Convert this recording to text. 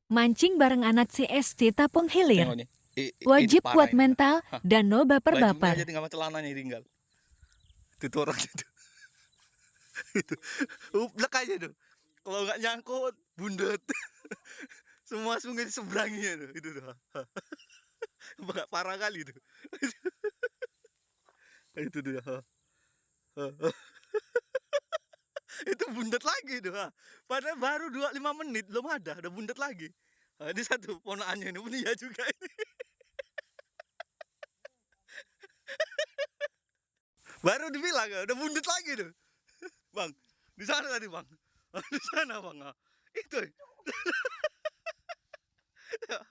Mancing bareng anak CST Tapung Hilir. Tengok nih. Ini Wajib parah kuat ini. mental Hah, dan no bajunya aja baper-baper. tinggal sama celananya tinggal. Itu orang itu. Itu. Uplek aja tuh. Kalau nggak nyangkut, bundet. Semua sungai di seberangnya tuh. Itu tuh. Nggak parah kali tuh. Itu tuh. Itu bundet lagi tuh. Padahal baru 25 menit belum ada, udah bundet lagi. Ini satu ponakannya ini punya juga ini. Baru dibilang udah bundet lagi tuh. Bang, di sana tadi, Bang. Di sana, Bang. Itu.